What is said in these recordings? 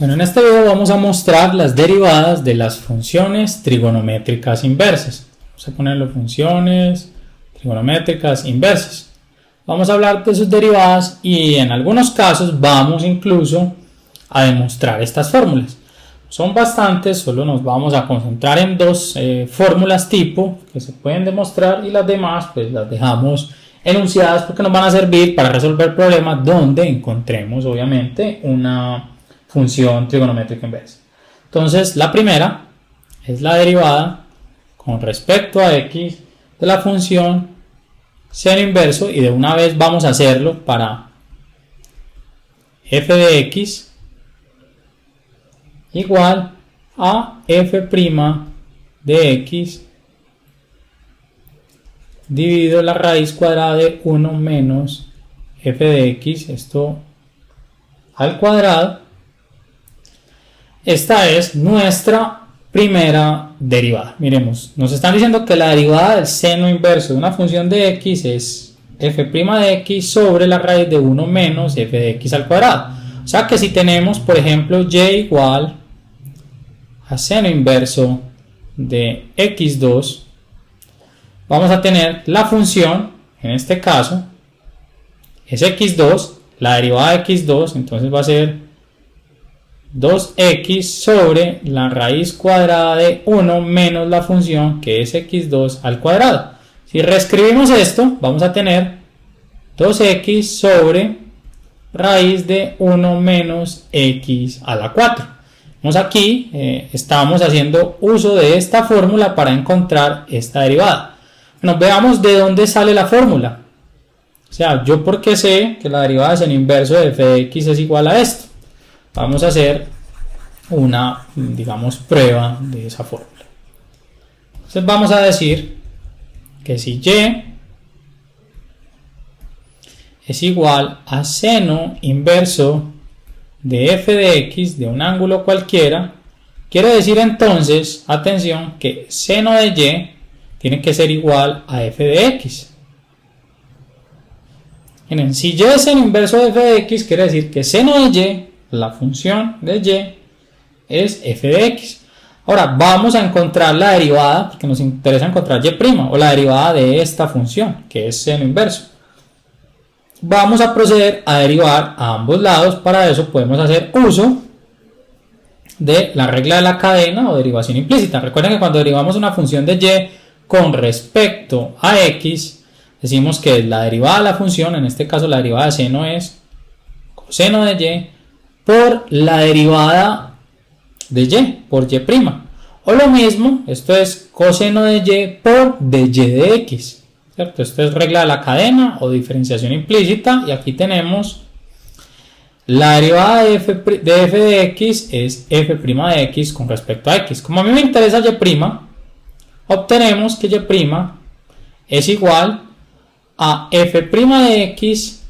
Bueno, en este video vamos a mostrar las derivadas de las funciones trigonométricas inversas. Vamos a ponerlo funciones trigonométricas inversas. Vamos a hablar de sus derivadas y en algunos casos vamos incluso a demostrar estas fórmulas. Son bastantes, solo nos vamos a concentrar en dos fórmulas tipo que se pueden demostrar y las demás pues las dejamos enunciadas porque nos van a servir para resolver problemas donde encontremos obviamente una función trigonométrica inversa. Entonces la primera es la derivada con respecto a x de la función seno inverso, y de una vez vamos a hacerlo para f de x igual a f' de x dividido la raíz cuadrada de 1 menos f de x, esto al cuadrado. Esta es nuestra primera derivada. Miremos, nos están diciendo que la derivada del seno inverso de una función de x es f' de x sobre la raíz de 1 menos f de x al cuadrado. O sea que si tenemos, por ejemplo, y igual a seno inverso de x2, vamos a tener la función, en este caso, es x2, la derivada de x2, entonces va a ser 2x sobre la raíz cuadrada de 1 menos la función que es x2 al cuadrado. Si reescribimos esto, vamos a tener 2x sobre raíz de 1 menos x a la 4. Vemos aquí, estamos haciendo uso de esta fórmula para encontrar esta derivada. Bueno, veamos de dónde sale la fórmula. O sea, yo porque sé que la derivada de seno inverso de f de x es igual a esto. Vamos a hacer una, digamos, prueba de esa fórmula. Entonces vamos a decir que si y es igual a seno inverso de f de x de un ángulo cualquiera, quiere decir entonces, atención, que seno de y tiene que ser igual a f de x. Miren, si y es seno inverso de f de x, quiere decir que seno de y, la función de y, es f de x. Ahora vamos a encontrar la derivada, porque nos interesa encontrar y', o la derivada de esta función, que es seno inverso. Vamos a proceder a derivar a ambos lados. Para eso podemos hacer uso de la regla de la cadena o derivación implícita. Recuerden que cuando derivamos una función de y con respecto a x, decimos que la derivada de la función, en este caso la derivada de seno, es coseno de y por la derivada de y, por y'. O lo mismo, esto es coseno de y por de y de x, ¿cierto? Esto es regla de la cadena o diferenciación implícita, y aquí tenemos la derivada de f de x es f' de x con respecto a x. Como a mí me interesa y', obtenemos que y' es igual a f' de x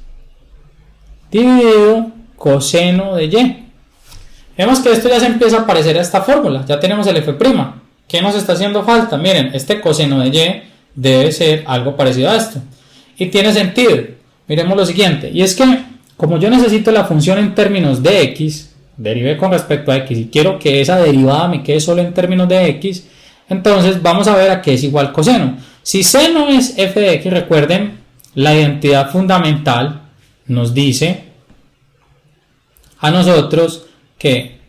dividido coseno de y. Vemos que esto ya se empieza a parecer a esta fórmula. Ya tenemos el f'. ¿Qué nos está haciendo falta? Miren, este coseno de y debe ser algo parecido a esto. Y tiene sentido. Miremos lo siguiente. Y es que, como yo necesito la función en términos de x, derivé con respecto a x, y quiero que esa derivada me quede solo en términos de x, entonces vamos a ver a qué es igual coseno. Si seno es f de x, recuerden, la identidad fundamental nos dice a nosotros que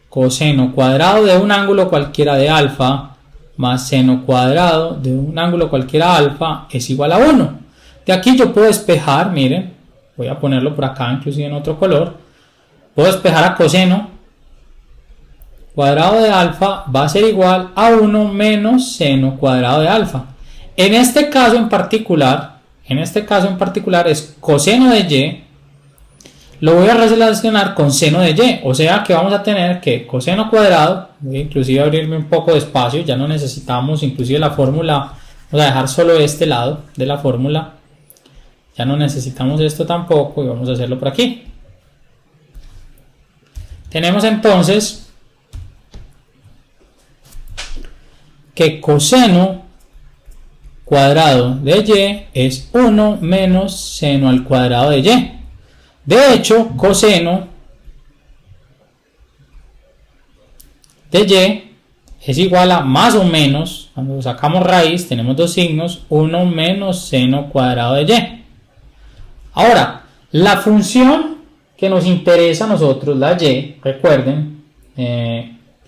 coseno cuadrado de un ángulo cualquiera de alfa más seno cuadrado de un ángulo cualquiera alfa es igual a 1. De aquí yo puedo despejar, miren, voy a ponerlo por acá inclusive en otro color, puedo despejar a coseno cuadrado de alfa va a ser igual a 1 menos seno cuadrado de alfa. En este caso en particular es coseno de y, lo voy a relacionar con seno de y, o sea que vamos a tener que coseno cuadrado, voy a inclusive abrirme un poco de espacio, ya no necesitamos inclusive la fórmula, vamos a dejar solo este lado de la fórmula, ya no necesitamos esto tampoco y vamos a hacerlo por aquí. Tenemos entonces que coseno cuadrado de y es 1 menos seno al cuadrado de y. De hecho, coseno de y es igual a más o menos, cuando sacamos raíz tenemos dos signos, 1 menos seno cuadrado de y. Ahora, la función que nos interesa a nosotros, la y, recuerden,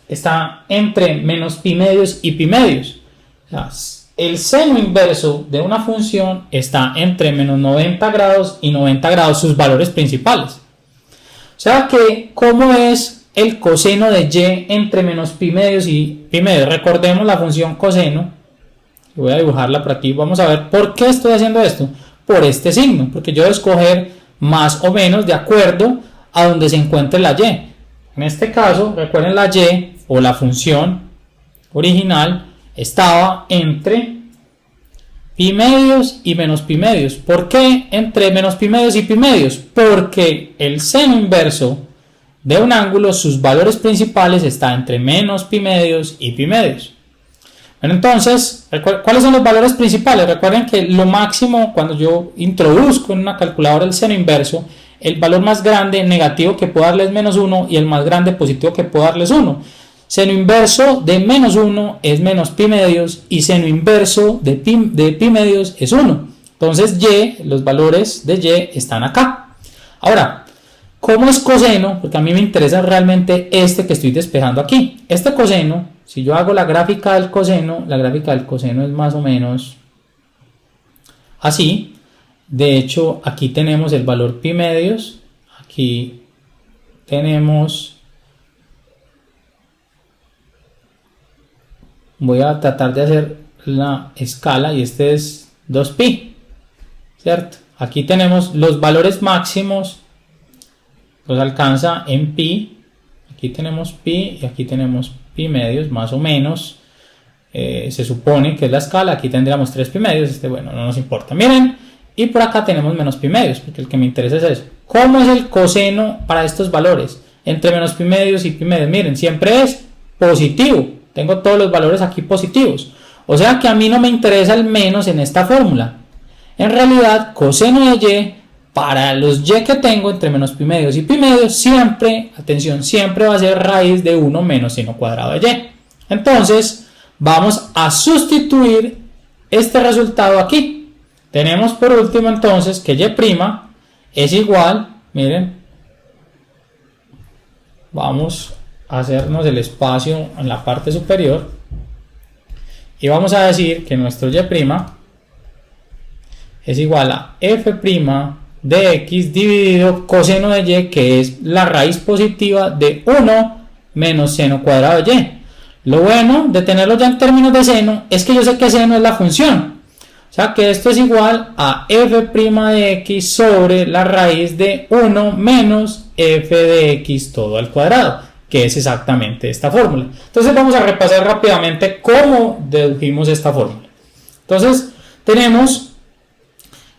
está entre menos pi medios y pi medios. O sea, el seno inverso de una función está entre menos 90 grados y 90 grados, sus valores principales. O sea que, ¿cómo es el coseno de y entre menos pi medios y pi medios? Recordemos la función coseno. Voy a dibujarla por aquí. Vamos a ver por qué estoy haciendo esto. Por este signo, porque yo voy a escoger más o menos de acuerdo a donde se encuentre la y. En este caso, recuerden, la y o la función original estaba entre pi medios y menos pi medios. ¿Por qué entre menos pi medios y pi medios? Porque el seno inverso de un ángulo, sus valores principales están entre menos pi medios y pi medios. Bueno, entonces, ¿cuáles son los valores principales? Recuerden que lo máximo, cuando yo introduzco en una calculadora el seno inverso, el valor más grande negativo que puedo darles es menos 1 y el más grande positivo que puedo darles 1. Seno inverso de menos 1 es menos pi medios y seno inverso de pi medios es 1. Entonces y, los valores de y están acá. Ahora, ¿cómo es coseno? Porque a mí me interesa realmente este que estoy despejando aquí. Este coseno, si yo hago la gráfica del coseno, es más o menos así. De hecho, aquí tenemos el valor pi medios, aquí tenemos, voy a tratar de hacer la escala y este es 2pi, ¿cierto? Aquí tenemos los valores máximos, los alcanza en pi, aquí tenemos pi y aquí tenemos pi medios, más o menos, se supone que es la escala, aquí tendríamos 3 pi medios, bueno, no nos importa, miren, y por acá tenemos menos pi medios, porque el que me interesa es eso. ¿Cómo es el coseno para estos valores? Entre menos pi medios y pi medios, miren, siempre es positivo, tengo todos los valores aquí positivos, o sea que a mí no me interesa el menos en esta fórmula. En realidad, coseno de y, para los y que tengo entre menos pi medios y pi medios, siempre, atención, siempre va a ser raíz de 1 menos seno cuadrado de y. Entonces, vamos a sustituir este resultado aquí. Tenemos por último entonces que y' es igual, miren, vamos a hacernos el espacio en la parte superior y vamos a decir que nuestro y' es igual a f' de x dividido coseno de y, que es la raíz positiva de 1 menos seno cuadrado de y. Lo bueno de tenerlo ya en términos de seno es que yo sé que seno es la función. O sea que esto es igual a f' de x sobre la raíz de 1 menos f de x todo al cuadrado, que es exactamente esta fórmula. Entonces vamos a repasar rápidamente cómo dedujimos esta fórmula. Entonces tenemos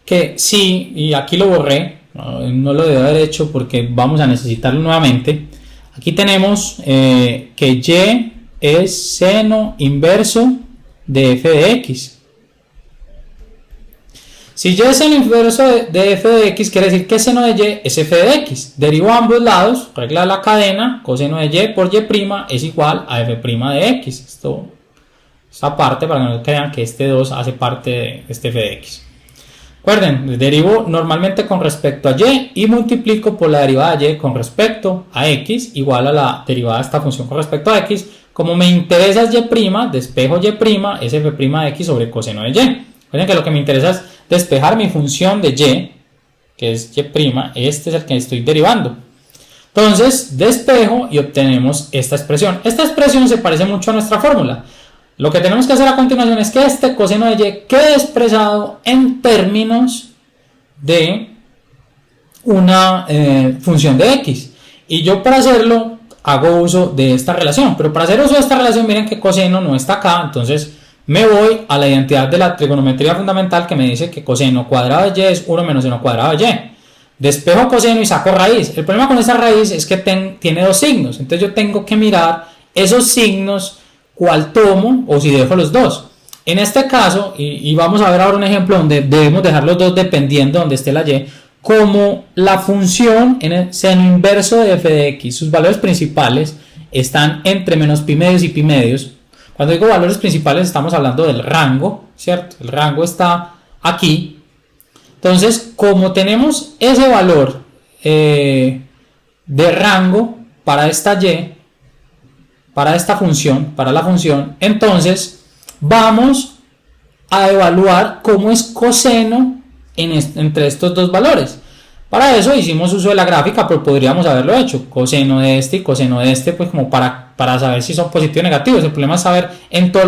que sí, y aquí lo borré, no lo debo haber hecho porque vamos a necesitarlo nuevamente. Aquí tenemos que y es seno inverso de f de x. Si y es seno inverso de f de x, quiere decir que seno de y es f de x. Derivo a ambos lados, regla de la cadena, coseno de y por y' es igual a f' de x. Esta parte, para que no crean que este 2 hace parte de este f de x. Recuerden, derivo normalmente con respecto a y multiplico por la derivada de y con respecto a x, igual a la derivada de esta función con respecto a x. Como me interesa es y', despejo y', es f' de x sobre coseno de y. Recuerden que lo que me interesa es despejar mi función de y, que es y', este es el que estoy derivando. Entonces, despejo y obtenemos esta expresión. Esta expresión se parece mucho a nuestra fórmula. Lo que tenemos que hacer a continuación es que este coseno de y quede expresado en términos de una función de x. Y yo para hacerlo hago uso de esta relación. Pero para hacer uso de esta relación, miren que coseno no está acá. Entonces me voy a la identidad de la trigonometría fundamental que me dice que coseno cuadrado de y es 1 menos seno cuadrado de y. Despejo coseno y saco raíz. El problema con esa raíz es que tiene dos signos. Entonces yo tengo que mirar esos signos, cuál tomo o si dejo los dos. En este caso, y vamos a ver ahora un ejemplo donde debemos dejar los dos dependiendo de donde esté la y, como la función en el seno inverso de f de x, sus valores principales están entre menos pi medios y pi medios. Cuando digo valores principales estamos hablando del rango, ¿cierto? El rango está aquí. Entonces, como tenemos ese valor de rango para esta y, para esta función, para la función, entonces vamos a evaluar cómo es coseno entre estos dos valores. Para eso hicimos uso de la gráfica, pero podríamos haberlo hecho, coseno de este y coseno de este, pues como para saber si son positivos o negativos. El problema es saber en todo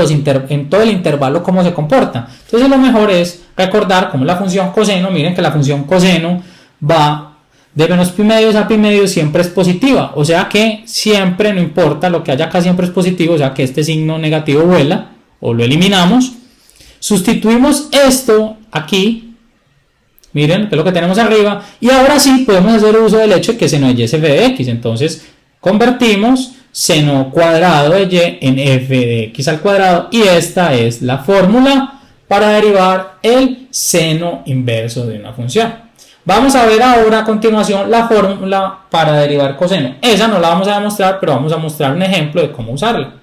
el intervalo cómo se comporta. Entonces lo mejor es recordar cómo es la función coseno. Miren que la función coseno va de menos pi medios a pi medios, siempre es positiva, o sea que siempre, no importa, lo que haya acá siempre es positivo, o sea que este signo negativo vuela o lo eliminamos. Sustituimos esto aquí, miren que es lo que tenemos arriba, y ahora sí podemos hacer uso del hecho de que seno de y es f de x. Entonces convertimos seno cuadrado de y en f de x al cuadrado, y esta es la fórmula para derivar el seno inverso de una función. Vamos a ver ahora a continuación la fórmula para derivar coseno. Esa no la vamos a demostrar, pero vamos a mostrar un ejemplo de cómo usarla.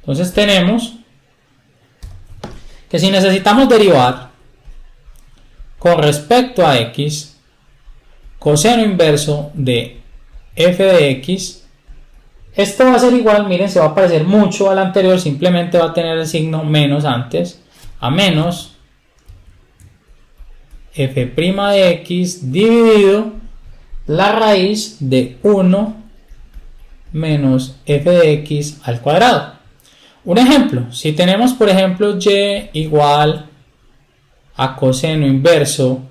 Entonces tenemos que si necesitamos derivar con respecto a x coseno inverso de f de x, esto va a ser igual, miren, se va a parecer mucho al anterior, simplemente va a tener el signo menos antes, a menos f' de x dividido la raíz de 1 menos f de x al cuadrado. Un ejemplo, si tenemos por ejemplo y igual a coseno inverso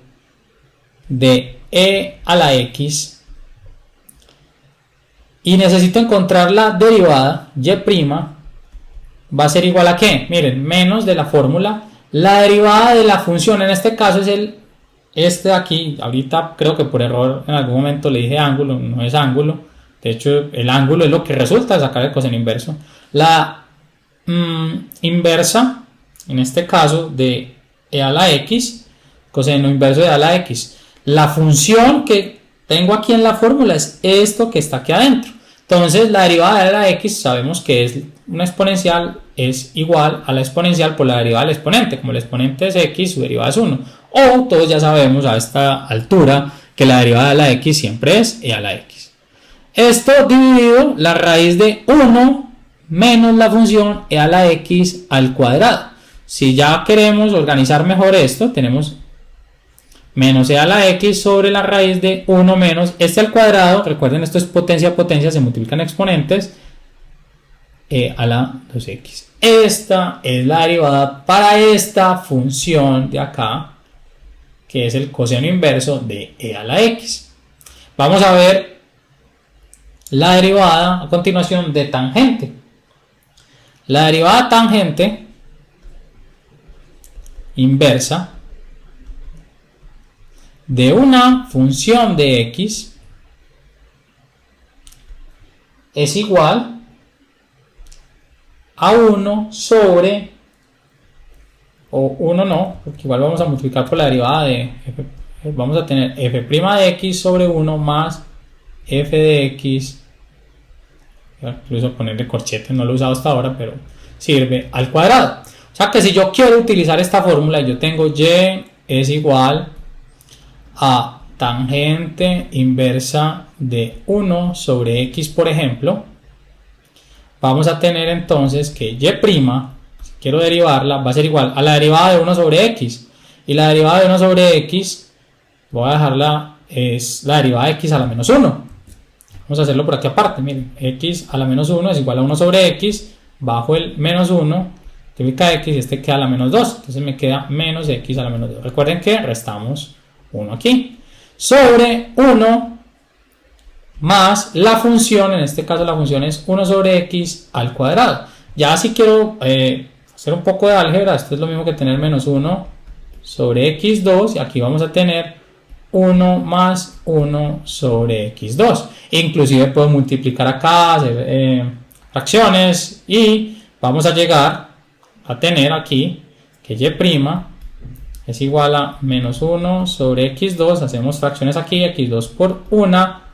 de e a la x y necesito encontrar la derivada, y' va a ser igual a ¿qué? Miren, menos de la fórmula, la derivada de la función, en este caso es este de aquí. Ahorita creo que por error en algún momento le dije ángulo, no es ángulo, de hecho el ángulo es lo que resulta de sacar el coseno inverso. La inversa, en este caso de e a la x, coseno inverso de e a la x. La función que tengo aquí en la fórmula es esto que está aquí adentro. Entonces la derivada de e a la x sabemos que es una exponencial, es igual a la exponencial por la derivada del exponente. Como el exponente es x, su derivada es 1. O todos ya sabemos a esta altura que la derivada de la x siempre es e a la x. Esto dividido la raíz de 1 menos la función e a la x al cuadrado. Si ya queremos organizar mejor esto, tenemos menos e a la x sobre la raíz de 1 menos este al cuadrado. Recuerden, esto es potencia a potencia, se multiplican exponentes, e a la 2x. Esta es la derivada para esta función de acá, que es el coseno inverso de e a la x. Vamos a ver la derivada a continuación de tangente. La derivada tangente inversa de una función de x es igual a 1 sobre, o 1 no, porque igual vamos a multiplicar por la derivada de f, vamos a tener f' de x sobre 1 más f de x, incluso ponerle corchete, no lo he usado hasta ahora, pero sirve, al cuadrado. O sea que si yo quiero utilizar esta fórmula, yo tengo y es igual a tangente inversa de 1 sobre x, por ejemplo. Vamos a tener entonces que y', si quiero derivarla, va a ser igual a la derivada de 1 sobre x. Y la derivada de 1 sobre x, voy a dejarla, es la derivada de x a la menos 1. Vamos a hacerlo por aquí aparte, miren, x a la menos 1 es igual a 1 sobre x, bajo el menos 1, multiplica x y este queda a la menos 2, entonces me queda menos x a la menos 2. Recuerden que restamos 1 aquí, sobre 1 más la función, en este caso la función es 1 sobre x al cuadrado. Ya si quiero hacer un poco de álgebra, esto es lo mismo que tener menos 1 sobre x2, y aquí vamos a tener 1 más 1 'i x2. Inclusive puedo multiplicar acá, hacer fracciones, y vamos a llegar a tener aquí que y' es igual a menos 1 sobre x2, hacemos fracciones aquí, x2 por 1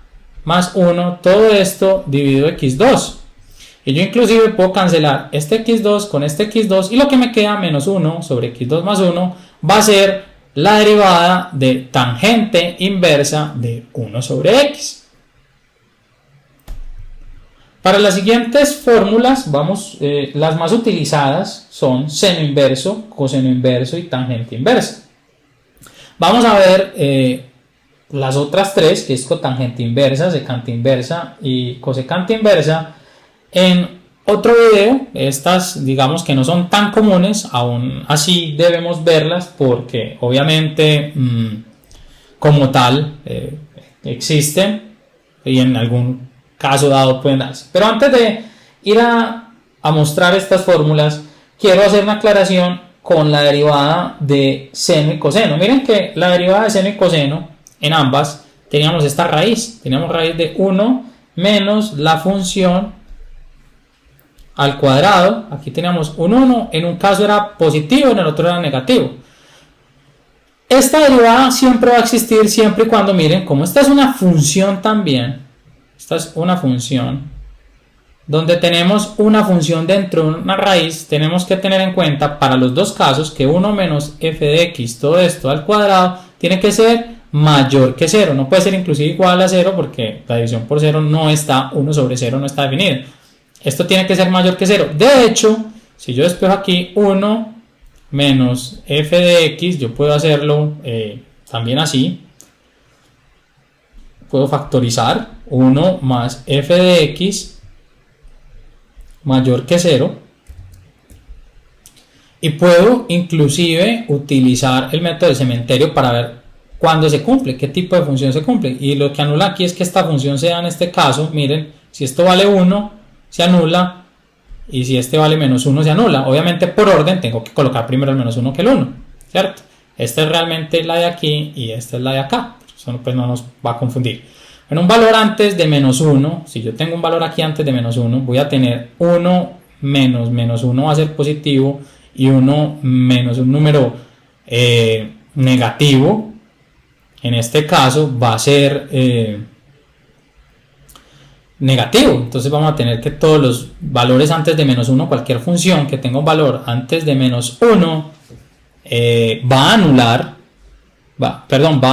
más 1, todo esto dividido x2. Y yo inclusive puedo cancelar este x2 con este x2 y lo que me queda menos 1 sobre x2 más 1 va a ser la derivada de tangente inversa de 1 sobre x. Para las siguientes fórmulas, las más utilizadas son seno inverso, coseno inverso y tangente inversa. Vamos a ver las otras tres, que es cotangente inversa, secante inversa y cosecante inversa, en otro video. Estas, digamos que no son tan comunes, aún así debemos verlas porque obviamente como tal existen y en algún caso dado pueden darse. Pero antes de ir a mostrar estas fórmulas, quiero hacer una aclaración con la derivada de seno y coseno. Miren que la derivada de seno y coseno en ambas teníamos esta raíz. Teníamos raíz de 1 menos la función al cuadrado. Aquí teníamos un 1. En un caso era positivo, en el otro era negativo. Esta derivada siempre va a existir siempre y cuando, miren, como esta es una función también. Esta es una función donde tenemos una función dentro de una raíz. Tenemos que tener en cuenta para los dos casos que 1 menos f de x, todo esto al cuadrado, tiene que ser mayor que 0. No puede ser inclusive igual a 0 porque la división por 0 no está, 1 sobre 0 no está definido. Esto tiene que ser mayor que 0. De hecho, si yo despejo aquí 1 menos f de x, yo puedo hacerlo también así. Puedo factorizar 1 más f de x mayor que 0 y puedo inclusive utilizar el método del cementerio para ver cuándo se cumple, qué tipo de función se cumple. Y lo que anula aquí es que esta función sea en este caso, miren, si esto vale 1 se anula y si este vale menos 1 se anula. Obviamente por orden tengo que colocar primero el menos 1 que el 1, ¿cierto? Esta es realmente la de aquí y esta es la de acá. Eso pues no nos va a confundir. En un valor antes de menos 1, si yo tengo un valor aquí antes de menos 1, voy a tener 1 menos menos 1 va a ser positivo y 1 menos un número negativo, en este caso va a ser negativo. Entonces vamos a tener que todos los valores antes de menos 1, cualquier función que tenga un valor antes de menos 1 va a anular. Va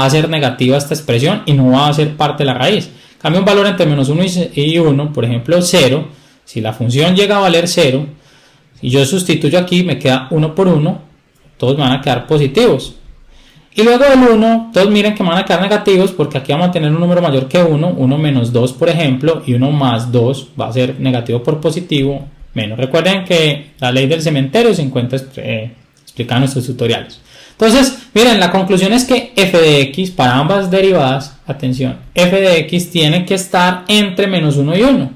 a ser negativa esta expresión y no va a ser parte de la raíz. Cambia un valor entre menos 1 y 1, por ejemplo 0. Si la función llega a valer 0 y yo sustituyo aquí, me queda 1 por 1, todos van a quedar positivos. Y luego del 1, todos miren que van a quedar negativos porque aquí vamos a tener un número mayor que 1, 1 menos 2 por ejemplo, y 1 más 2 va a ser negativo por positivo menos. Recuerden que la ley del cementerio se encuentra explicada en nuestros tutoriales. Entonces, miren, la conclusión es que f de x para ambas derivadas, atención, f de x tiene que estar entre menos 1 y 1.